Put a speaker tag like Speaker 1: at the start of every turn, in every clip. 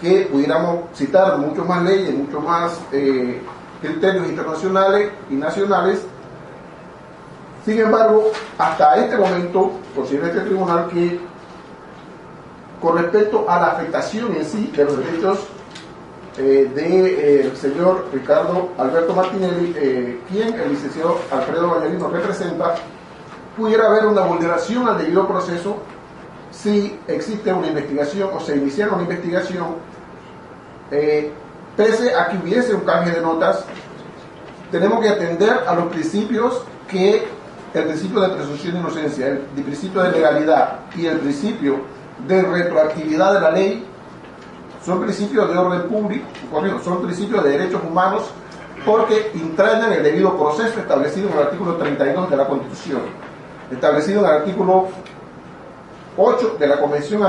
Speaker 1: que pudiéramos citar mucho más leyes, mucho más criterios internacionales y nacionales. Sin embargo, hasta este momento considera este tribunal que con respecto a la afectación en sí de los derechos del señor Ricardo Alberto Martinelli, quien el licenciado Alfredo Vallarino representa, pudiera haber una vulneración al debido proceso si existe una investigación o se iniciara una investigación, pese a que hubiese un canje de notas. Tenemos que atender a los principios que el principio de presunción de inocencia, el principio de legalidad y el principio de retroactividad de la ley son principios de orden público, son principios de derechos humanos, porque entrañan el debido proceso establecido en el artículo 32 de la Constitución, establecido en el artículo 8 de la Convención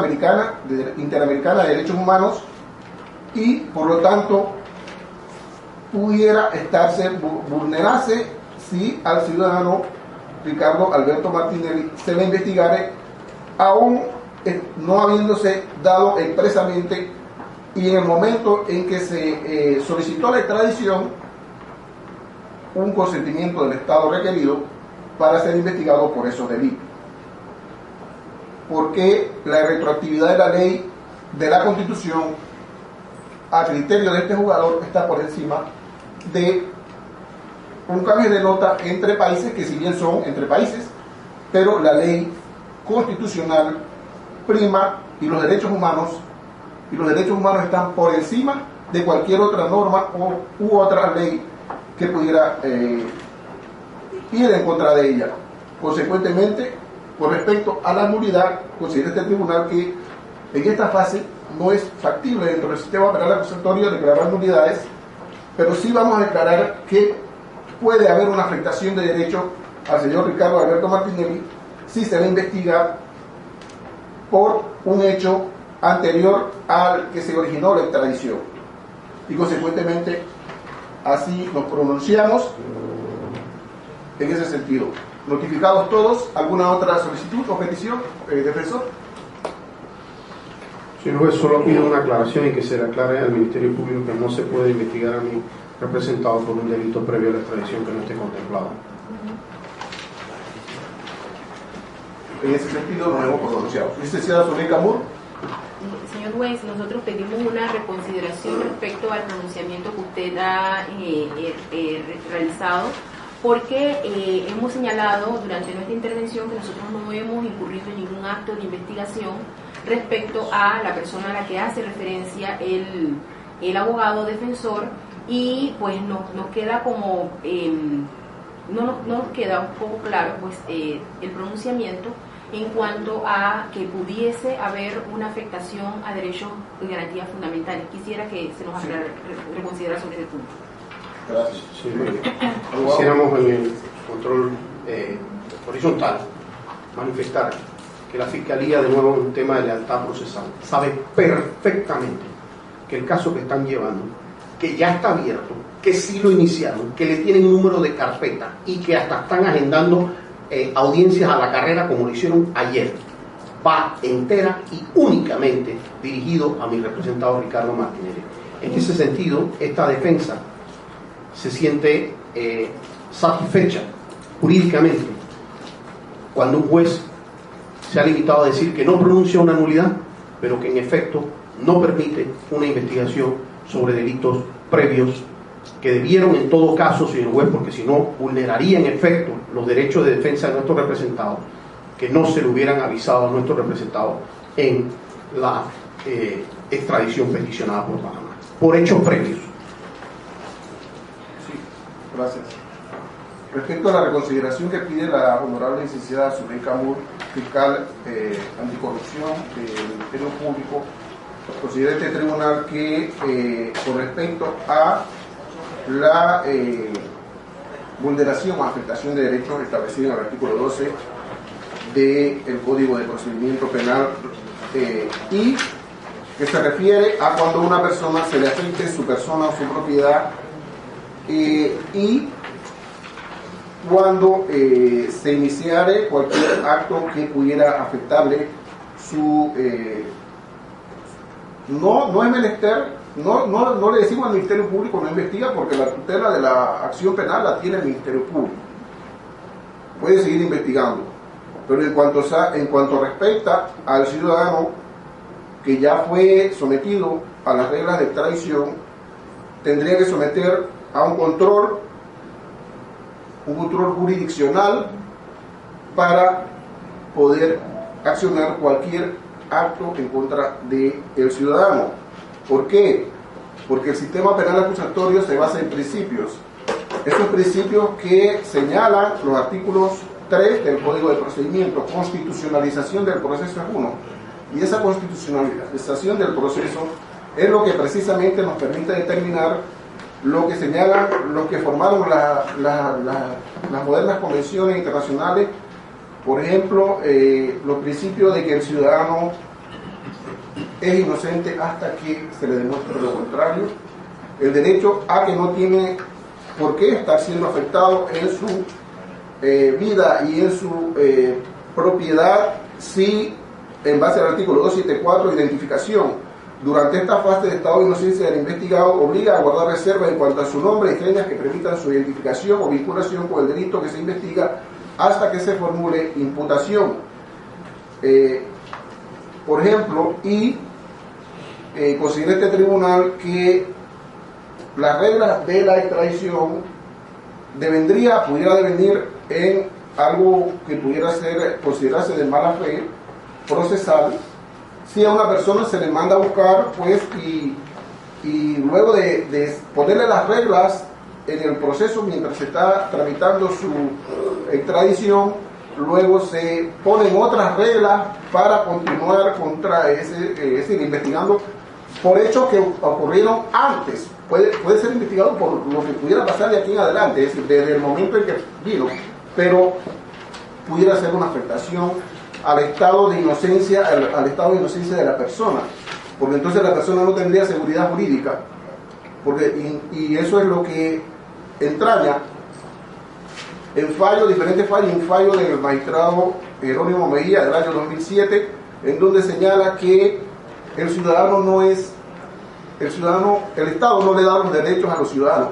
Speaker 1: Interamericana de Derechos Humanos, y por lo tanto pudiera vulnerarse si al ciudadano Ricardo Alberto Martinelli se le investigare, aún no habiéndose dado expresamente y en el momento en que se solicitó la extradición un consentimiento del Estado requerido para ser investigado por esos delitos. Porque la retroactividad de la ley de la Constitución a criterio de este jugador está por encima de un cambio de nota entre países, que si bien son entre países, pero la ley constitucional prima y los derechos humanos están por encima de cualquier otra norma u otra ley que pudiera ir en contra de ella. Consecuentemente, con respecto a la nulidad, considera este tribunal que en esta fase no es factible dentro del sistema penal acusatorio declarar nulidades, pero sí vamos a declarar que puede haber una afectación de derecho al señor Ricardo Alberto Martinelli si se le investiga por un hecho anterior al que se originó la extradición. Y consecuentemente así nos pronunciamos en ese sentido. Notificados todos. ¿Alguna otra solicitud o petición, defensor?
Speaker 2: Señor juez, solo pido una aclaración y que se le aclare al Ministerio Público que no se puede investigar a mi representado por un delito previo a la extradición que no esté contemplado.
Speaker 1: En ese sentido nos hemos pronunciado. Licenciada Zuleika Mur.
Speaker 3: Señor juez, nosotros pedimos una reconsideración respecto al pronunciamiento que usted ha realizado, porque hemos señalado durante nuestra intervención que nosotros no hemos incurrido en ningún acto de investigación respecto a la persona a la que hace referencia el abogado defensor, y pues nos queda como no nos queda un poco claro pues el pronunciamiento en cuanto a que pudiese haber una afectación a derechos y garantías fundamentales. Quisiera que se nos reconsiderara sobre ese punto.
Speaker 1: Gracias.
Speaker 2: Sí, quisiéramos en el control horizontal manifestar que la Fiscalía, de nuevo en un tema de lealtad procesal, sabe perfectamente que el caso que están llevando, que ya está abierto, que sí lo iniciaron, que le tienen un número de carpeta y que hasta están agendando audiencias a la carrera como lo hicieron ayer, va entera y únicamente dirigido a mi representado Ricardo Martinelli. En ese sentido, esta defensa se siente satisfecha jurídicamente cuando un juez se ha limitado a decir que no pronuncia una nulidad, pero que en efecto no permite una investigación sobre delitos previos que debieron en todo caso, señor juez, porque si no vulneraría en efecto los derechos de defensa de nuestro representado, que no se le hubieran avisado a nuestro representado en la extradición peticionada por Panamá, por hechos previos.
Speaker 1: Sí, gracias. Respecto a la reconsideración que pide la honorable licenciada Zuleika Mur, fiscal anticorrupción del Ministerio Público, considera este tribunal que con respecto a la vulneración o afectación de derechos establecidos en el artículo 12 del Código de Procedimiento Penal y que se refiere a cuando a una persona se le afecte su persona o su propiedad y cuando se iniciare cualquier acto que pudiera afectarle no es menester, no le decimos al Ministerio Público no investiga, porque la tutela de la acción penal la tiene el Ministerio Público. Puede seguir investigando, pero en cuanto respecta al ciudadano que ya fue sometido a las reglas de extradición, tendría que someter a un control jurisdiccional para poder accionar cualquier acto en contra del ciudadano. ¿Por qué? Porque el sistema penal acusatorio se basa en principios. Esos principios que señalan los artículos 3 del Código de Procedimiento, constitucionalización del proceso es uno. Y esa constitucionalización del proceso es lo que precisamente nos permite determinar lo que señalan los que formaron las modernas convenciones internacionales. Por ejemplo, los principios de que el ciudadano es inocente hasta que se le demuestre lo contrario, el derecho a que no tiene por qué estar siendo afectado en su vida y en su propiedad si, en base al artículo 274, identificación durante esta fase de estado de inocencia del investigado obliga a guardar reserva en cuanto a su nombre y señas que permitan su identificación o vinculación con el delito que se investiga hasta que se formule imputación. Por ejemplo, considera este tribunal que las reglas de la extradición pudiera devenir en algo que pudiera considerarse de mala fe procesal si a una persona se le manda a buscar, pues, y luego de ponerle las reglas en el proceso mientras se está tramitando su extradición, luego se ponen otras reglas para continuar contra investigando por hechos que ocurrieron antes. Puede ser investigado por lo que pudiera pasar de aquí en adelante, es decir, desde el momento en que vino, pero pudiera ser una afectación al estado de inocencia, al estado de inocencia de la persona, porque entonces la persona no tendría seguridad jurídica, y eso es lo que entraña en diferentes fallos, un fallo del magistrado Jerónimo Mejía del año 2007, en donde señala que el Estado no le da los derechos a los ciudadanos.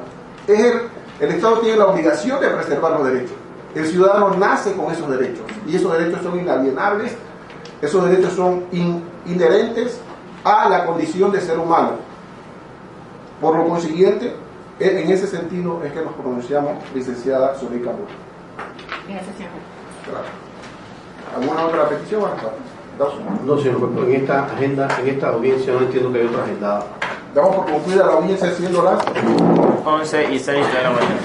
Speaker 1: El Estado tiene la obligación de preservar los derechos. El ciudadano nace con esos derechos y esos derechos son inalienables, esos derechos son inherentes a la condición de ser humano. Por lo consiguiente, en ese sentido es que nos pronunciamos, licenciada Zuleika Mora.
Speaker 3: Gracias, señor.
Speaker 1: ¿Alguna otra petición?
Speaker 2: No, señor juez, en esta audiencia no entiendo que hay otra agendada.
Speaker 1: Damos por concluida la audiencia siendo las
Speaker 4: 11:06 de la mañana.